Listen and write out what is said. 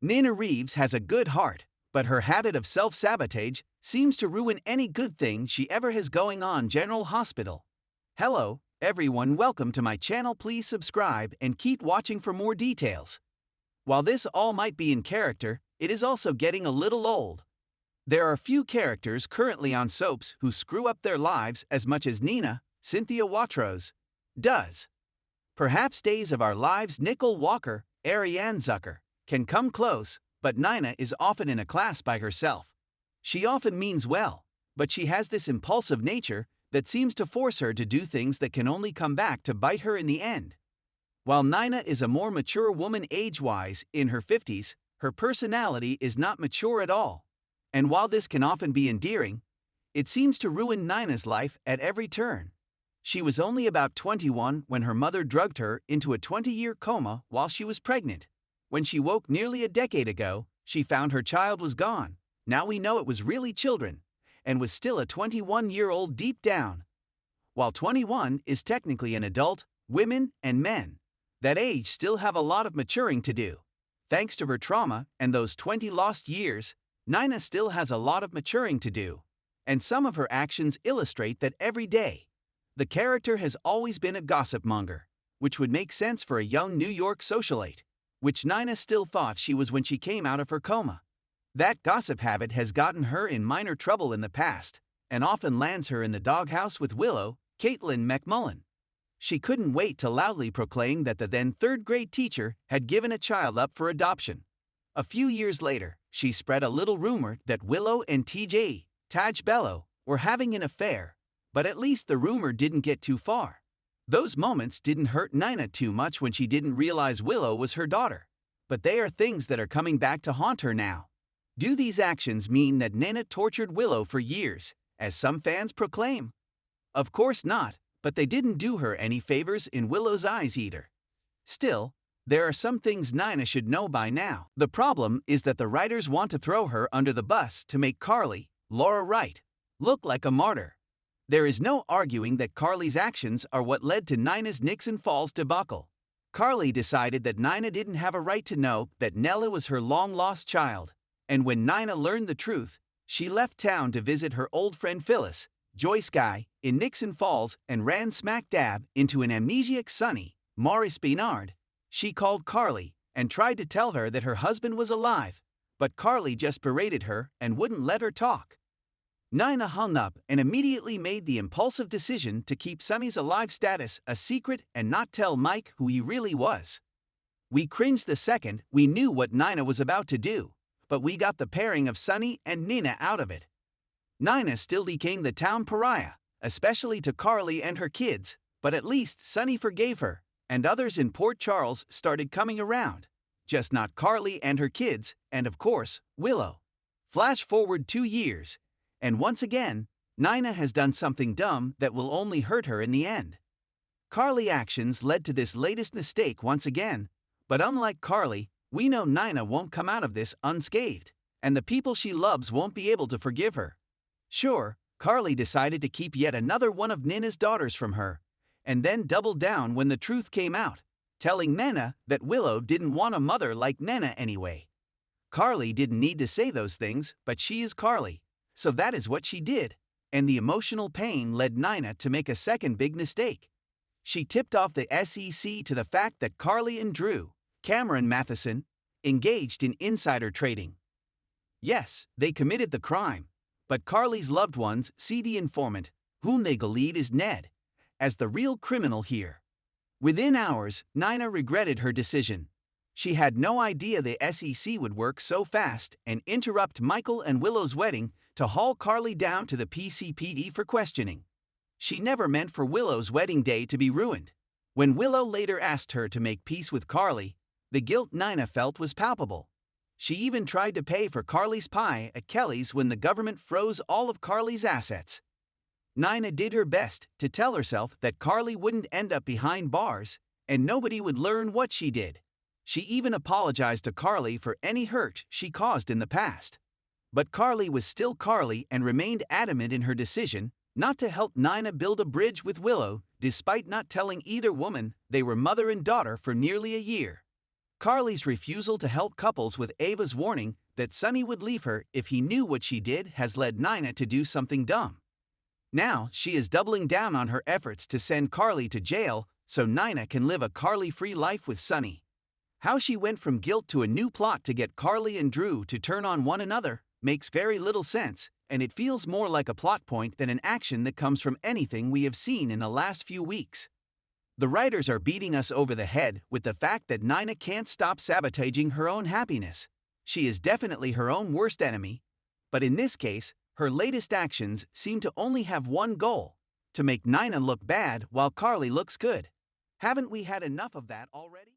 Nina Reeves has a good heart, but her habit of self-sabotage seems to ruin any good thing she ever has going on. General Hospital. Hello, everyone, welcome to my channel. Please subscribe and keep watching for more details. While this all might be in character, it is also getting a little old. There are few characters currently on soaps who screw up their lives as much as Nina, Cynthia Watros, does. Perhaps Days of Our Lives' Nicole Walker, Ariane Zucker, can come close, but Nina is often in a class by herself. She often means well, but she has this impulsive nature that seems to force her to do things that can only come back to bite her in the end. While Nina is a more mature woman age-wise, in her 50s, her personality is not mature at all. And while this can often be endearing, it seems to ruin Nina's life at every turn. She was only about 21 when her mother drugged her into a 20-year coma while she was pregnant. When she woke nearly a decade ago, she found her child was gone. Now we know it was really children, and was still a 21-year-old deep down. While 21 is technically an adult, women and men that age still have a lot of maturing to do. Thanks to her trauma and those 20 lost years, Nina still has a lot of maturing to do. And some of her actions illustrate that every day. The character has always been a gossip monger, which would make sense for a young New York socialite, which Nina still thought she was when she came out of her coma. That gossip habit has gotten her in minor trouble in the past, and often lands her in the doghouse with Willow, Caitlin McMullen. She couldn't wait to loudly proclaim that the then third-grade teacher had given a child up for adoption. A few years later, she spread a little rumor that Willow and Taj Bello, were having an affair, but at least the rumor didn't get too far. Those moments didn't hurt Nina too much when she didn't realize Willow was her daughter. But they are things that are coming back to haunt her now. Do these actions mean that Nina tortured Willow for years, as some fans proclaim? Of course not, but they didn't do her any favors in Willow's eyes either. Still, there are some things Nina should know by now. The problem is that the writers want to throw her under the bus to make Carly, Laura Wright, look like a martyr. There is no arguing that Carly's actions are what led to Nina's Nixon Falls debacle. Carly decided that Nina didn't have a right to know that Nella was her long-lost child, and when Nina learned the truth, she left town to visit her old friend Phyllis, Joyce Guy, in Nixon Falls and ran smack dab into an amnesiac Sonny, Maurice Baynard. She called Carly and tried to tell her that her husband was alive, but Carly just berated her and wouldn't let her talk. Nina hung up and immediately made the impulsive decision to keep Sonny's alive status a secret and not tell Mike who he really was. We cringed the second we knew what Nina was about to do, but we got the pairing of Sonny and Nina out of it. Nina still became the town pariah, especially to Carly and her kids, but at least Sonny forgave her, and others in Port Charles started coming around. Just not Carly and her kids, and of course, Willow. Flash forward 2 years, and once again, Nina has done something dumb that will only hurt her in the end. Carly's actions led to this latest mistake once again, but unlike Carly, we know Nina won't come out of this unscathed, and the people she loves won't be able to forgive her. Sure, Carly decided to keep yet another one of Nina's daughters from her, and then doubled down when the truth came out, telling Nina that Willow didn't want a mother like Nina anyway. Carly didn't need to say those things, but she is Carly. So that is what she did, and the emotional pain led Nina to make a second big mistake. She tipped off the SEC to the fact that Carly and Drew, Cameron Matheson, engaged in insider trading. Yes, they committed the crime, but Carly's loved ones see the informant, whom they believe is Ned, as the real criminal here. Within hours, Nina regretted her decision. She had no idea the SEC would work so fast and interrupt Michael and Willow's wedding to haul Carly down to the PCPD for questioning. She never meant for Willow's wedding day to be ruined. When Willow later asked her to make peace with Carly, the guilt Nina felt was palpable. She even tried to pay for Carly's pie at Kelly's when the government froze all of Carly's assets. Nina did her best to tell herself that Carly wouldn't end up behind bars, and nobody would learn what she did. She even apologized to Carly for any hurt she caused in the past. But Carly was still Carly and remained adamant in her decision not to help Nina build a bridge with Willow, despite not telling either woman they were mother and daughter for nearly a year. Carly's refusal to help couples with Ava's warning that Sunny would leave her if he knew what she did has led Nina to do something dumb. Now, she is doubling down on her efforts to send Carly to jail so Nina can live a Carly-free life with Sunny. How she went from guilt to a new plot to get Carly and Drew to turn on one another makes very little sense, and it feels more like a plot point than an action that comes from anything we have seen in the last few weeks. The writers are beating us over the head with the fact that Nina can't stop sabotaging her own happiness. She is definitely her own worst enemy, but in this case, her latest actions seem to only have one goal: to make Nina look bad while Carly looks good. Haven't we had enough of that already?